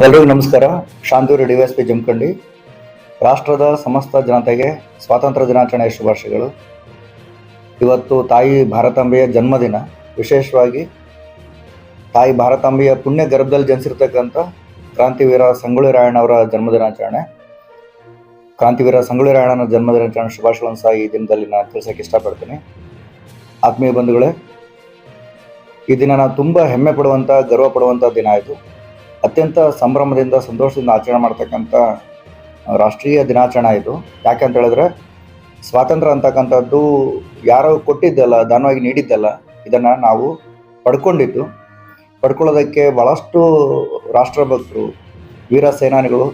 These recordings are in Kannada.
ಎಲ್ರಿಗೂ ನಮಸ್ಕಾರ. ಶಾಂತೂರು ಡಿವೈಎಸ್ಪಿ ಜಮಖಂಡಿ. ರಾಷ್ಟ್ರದ ಸಮಸ್ತ ಜನತೆಗೆ ಸ್ವಾತಂತ್ರ್ಯ ದಿನಾಚರಣೆಯ ಶುಭಾಶಯಗಳು. ಇವತ್ತು ತಾಯಿ ಭಾರತಾಂಬೆಯ ಜನ್ಮದಿನ. ವಿಶೇಷವಾಗಿ ತಾಯಿ ಭಾರತಾಂಬೆಯ ಪುಣ್ಯ ಗರ್ಭದಲ್ಲಿ ಜನಿಸಿರ್ತಕ್ಕಂಥ ಕ್ರಾಂತಿವೀರ ಸಂಗೊಳ್ಳಿ ರಾಯಣ್ಣವರ ಜನ್ಮದಿನಾಚರಣೆ. ಕ್ರಾಂತಿವೀರ ಸಂಗೊಳ್ಳಿ ರಾಯಣ್ಣನ ಜನ್ಮದಿನಾಚರಣೆ ಶುಭಾಶಯಗಳನ್ನು ಸಹ ಈ ದಿನದಲ್ಲಿ ನಾನು ತಿಳಿಸೋಕೆ ಇಷ್ಟಪಡ್ತೀನಿ. ಆತ್ಮೀಯ ಬಂಧುಗಳೇ, ಈ ದಿನ ನಾವು ತುಂಬ ಹೆಮ್ಮೆ ಪಡುವಂಥ, ಗರ್ವ ಪಡುವಂಥ ದಿನ ಆಯಿತು. ಅತ್ಯಂತ ಸಂಭ್ರಮದಿಂದ, ಸಂತೋಷದಿಂದ ಆಚರಣೆ ಮಾಡ್ತಕ್ಕಂಥ ರಾಷ್ಟ್ರೀಯ ದಿನಾಚರಣೆ ಇದು. ಯಾಕೆಂತ ಹೇಳಿದ್ರೆ, ಸ್ವಾತಂತ್ರ್ಯ ಅಂತಕ್ಕಂಥದ್ದು ಯಾರೋ ಕೊಟ್ಟಿದ್ದಲ್ಲ, ದಾನವಾಗಿ ನೀಡಿದ್ದಲ್ಲ. ಇದನ್ನು ನಾವು ಪಡ್ಕೊಳ್ಳೋದಕ್ಕೆ ಭಾಳಷ್ಟು ರಾಷ್ಟ್ರಭಕ್ತರು, ವೀರ ಸೇನಾನಿಗಳು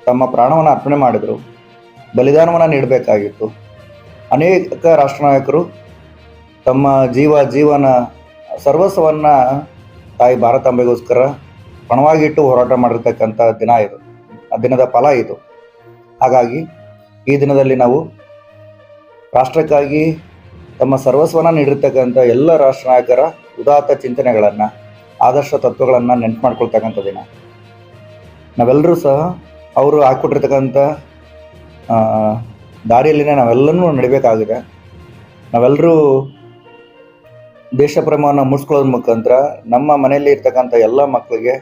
ತಮ್ಮ ಪ್ರಾಣವನ್ನು ಅರ್ಪಣೆ ಮಾಡಿದರು, ಬಲಿದಾನವನ್ನು ನೀಡಬೇಕಾಗಿತ್ತು. ಅನೇಕ ರಾಷ್ಟ್ರ ನಾಯಕರು ತಮ್ಮ ಜೀವನ ಸರ್ವಸ್ವವನ್ನು ತಾಯಿ ಭಾರತಾಂಬೆಗೋಸ್ಕರ ಪಣವಾಗಿಟ್ಟು ಹೋರಾಟ ಮಾಡಿರ್ತಕ್ಕಂಥ ದಿನ ಇದು. ಆ ದಿನದ ಫಲ ಇದು. ಹಾಗಾಗಿ ಈ ದಿನದಲ್ಲಿ ನಾವು ರಾಷ್ಟ್ರಕ್ಕಾಗಿ ತಮ್ಮ ಸರ್ವಸ್ವನ ನೀಡಿರ್ತಕ್ಕಂಥ ಎಲ್ಲ ರಾಷ್ಟ್ರ ನಾಯಕರ ಉದಾತ್ತ ಚಿಂತನೆಗಳನ್ನು, ಆದರ್ಶ ತತ್ವಗಳನ್ನು ನೆನಪು ಮಾಡ್ಕೊಳ್ತಕ್ಕಂಥ ದಿನ. ನಾವೆಲ್ಲರೂ ಸಹ ಅವರು ಹಾಕ್ಕೊಟ್ಟಿರ್ತಕ್ಕಂಥ ದಾರಿಯಲ್ಲಿನೇ ನಾವೆಲ್ಲನೂ ನಡಿಬೇಕಾಗಿದೆ. ನಾವೆಲ್ಲರೂ ದೇಶ ಪ್ರೇಮವನ್ನು ಮೂಡಿಸ್ಕೊಳ್ಳೋದ್ರ ಮುಖಾಂತರ ನಮ್ಮ ಮನೆಯಲ್ಲಿ ಇರ್ತಕ್ಕಂಥ ಎಲ್ಲ ಮಕ್ಕಳಿಗೆ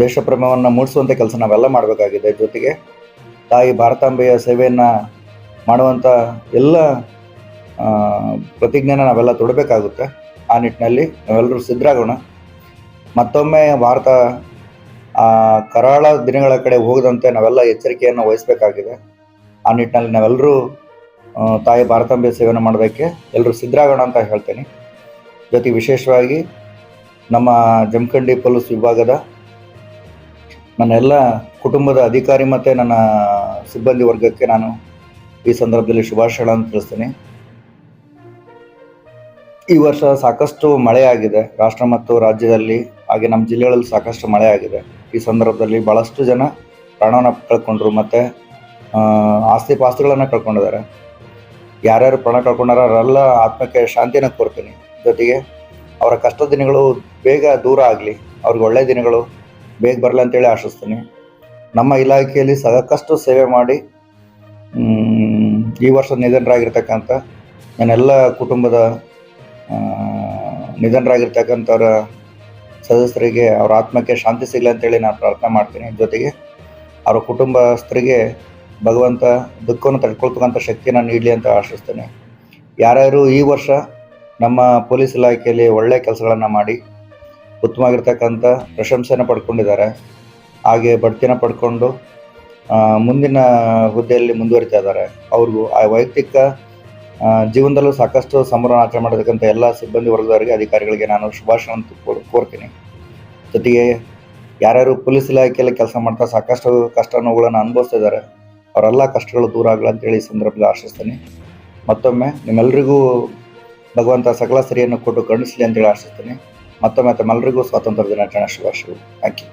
ದೇಶ ಪ್ರೇಮವನ್ನು ಮೂಡಿಸುವಂಥ ಕೆಲಸ ನಾವೆಲ್ಲ ಮಾಡಬೇಕಾಗಿದೆ. ಜೊತೆಗೆ ತಾಯಿ ಭಾರತಾಂಬೆಯ ಸೇವೆಯನ್ನು ಮಾಡುವಂಥ ಎಲ್ಲ ಪ್ರತಿಜ್ಞೆನ ನಾವೆಲ್ಲ ತೊಡಬೇಕಾಗುತ್ತೆ. ಆ ನಿಟ್ಟಿನಲ್ಲಿ ನಾವೆಲ್ಲರೂ ಸಿದ್ಧರಾಗೋಣ. ಮತ್ತೊಮ್ಮೆ ಭಾರತ ಕರಾಳ ದಿನಗಳ ಕಡೆ ಹೋಗದಂತೆ ನಾವೆಲ್ಲ ಎಚ್ಚರಿಕೆಯನ್ನು ವಹಿಸಬೇಕಾಗಿದೆ. ಆ ನಿಟ್ಟಿನಲ್ಲಿ ನಾವೆಲ್ಲರೂ ತಾಯಿ ಭಾರತಾಂಬೆಯ ಸೇವೆಯನ್ನು ಮಾಡೋದಕ್ಕೆ ಎಲ್ಲರೂ ಸಿದ್ಧರಾಗೋಣ ಅಂತ ಹೇಳ್ತೇನೆ. ಜೊತೆಗೆ ವಿಶೇಷವಾಗಿ ನಮ್ಮ ಜಮಖಂಡಿ ಪೊಲೀಸ್ ವಿಭಾಗದ ನನ್ನ ಎಲ್ಲ ಕುಟುಂಬದ ಅಧಿಕಾರಿ ಮತ್ತು ನನ್ನ ಸಿಬ್ಬಂದಿ ವರ್ಗಕ್ಕೆ ನಾನು ಈ ಸಂದರ್ಭದಲ್ಲಿ ಶುಭಾಶಯಗಳನ್ನು ತಿಳಿಸ್ತೀನಿ. ಈ ವರ್ಷ ಸಾಕಷ್ಟು ಮಳೆಯಾಗಿದೆ ರಾಷ್ಟ್ರ ಮತ್ತು ರಾಜ್ಯದಲ್ಲಿ, ಹಾಗೆ ನಮ್ಮ ಜಿಲ್ಲೆಗಳಲ್ಲಿ ಸಾಕಷ್ಟು ಮಳೆಯಾಗಿದೆ. ಈ ಸಂದರ್ಭದಲ್ಲಿ ಭಾಳಷ್ಟು ಜನ ಪ್ರಾಣವನ್ನು ಕಳ್ಕೊಂಡ್ರು ಮತ್ತು ಆಸ್ತಿ ಪಾಸ್ತಿಗಳನ್ನು ಕಳ್ಕೊಂಡಿದ್ದಾರೆ. ಯಾರ್ಯಾರು ಪ್ರಾಣ ಕಳ್ಕೊಂಡಾರ ಅವರೆಲ್ಲ ಆತ್ಮಕ್ಕೆ ಶಾಂತಿನ ಕೋರ್ತೀನಿ. ಜೊತೆಗೆ ಅವರ ಕಷ್ಟದ ದಿನಗಳು ಬೇಗ ದೂರ ಆಗಲಿ, ಅವ್ರಿಗೆ ಒಳ್ಳೆಯ ದಿನಗಳು ಬೇಗ ಬರಲಿ ಅಂತೇಳಿ ಆಶಿಸ್ತೀನಿ. ನಮ್ಮ ಇಲಾಖೆಯಲ್ಲಿ ಸಾಕಷ್ಟು ಸೇವೆ ಮಾಡಿ ಈ ವರ್ಷ ನಿಧನರಾಗಿರ್ತಕ್ಕಂಥ ನನ್ನೆಲ್ಲ ಕುಟುಂಬದ ನಿಧನರಾಗಿರ್ತಕ್ಕಂಥವ್ರ ಸದಸ್ಯರಿಗೆ ಅವರ ಆತ್ಮಕ್ಕೆ ಶಾಂತಿ ಸಿಗಲಿ ಅಂತೇಳಿ ನಾನು ಪ್ರಾರ್ಥನೆ ಮಾಡ್ತೀನಿ. ಜೊತೆಗೆ ಅವರ ಕುಟುಂಬಸ್ಥರಿಗೆ ಭಗವಂತ ದುಃಖವನ್ನು ತಡ್ಕೊಳ್ತಕ್ಕಂಥ ಶಕ್ತಿಯನ್ನು ನೀಡಲಿ ಅಂತ ಆಶಿಸ್ತೇನೆ. ಯಾರ್ಯಾರು ಈ ವರ್ಷ ನಮ್ಮ ಪೊಲೀಸ್ ಇಲಾಖೆಯಲ್ಲಿ ಒಳ್ಳೆಯ ಕೆಲಸಗಳನ್ನು ಮಾಡಿ ಉತ್ತಮವಾಗಿರ್ತಕ್ಕಂಥ ಪ್ರಶಂಸೆಯನ್ನು ಪಡ್ಕೊಂಡಿದ್ದಾರೆ, ಹಾಗೆ ಬಡ್ತಿನ ಪಡ್ಕೊಂಡು ಮುಂದಿನ ಹುದ್ದೆಯಲ್ಲಿ ಮುಂದುವರಿತಾ ಇದ್ದಾರೆ, ಅವ್ರಿಗೂ ಆ ವೈಯಕ್ತಿಕ ಜೀವನದಲ್ಲೂ ಸಾಕಷ್ಟು ಸಂಭ್ರಮ ಆಚರಣೆ ಮಾಡತಕ್ಕಂಥ ಎಲ್ಲ ಸಿಬ್ಬಂದಿ ವರ್ಗದವರಿಗೆ, ಅಧಿಕಾರಿಗಳಿಗೆ ನಾನು ಶುಭಾಶಯವನ್ನು ಕೋರ್ತೀನಿ. ಜೊತೆಗೆ ಯಾರ್ಯಾರು ಪೊಲೀಸ್ ಇಲಾಖೆಯಲ್ಲಿ ಕೆಲಸ ಮಾಡ್ತಾ ಸಾಕಷ್ಟು ಕಷ್ಟ ನೋವುಗಳನ್ನು ಅನುಭವಿಸ್ತಿದ್ದಾರೆ, ಅವರೆಲ್ಲ ಕಷ್ಟಗಳು ದೂರ ಆಗಲಿ ಅಂತೇಳಿ ಈ ಸಂದರ್ಭದಲ್ಲಿ ಆಶಿಸ್ತೀನಿ. ಮತ್ತೊಮ್ಮೆ ನಿಮ್ಮೆಲ್ಲರಿಗೂ ಭಗವಂತ ಸಕಲ ಸರಿಯನ್ನು ಕೊಟ್ಟು ಕರುಣಿಸಲಿ ಅಂತೇಳಿ ಆಶಿಸ್ತೀನಿ. ಮತ್ತೊಮ್ಮೆ ತಮ್ಮೆಲ್ಲರಿಗೂ ಸ್ವಾತಂತ್ರ್ಯ ದಿನಾಚರಣೆ ಶುಭಾಶಯಗಳು. Thank you.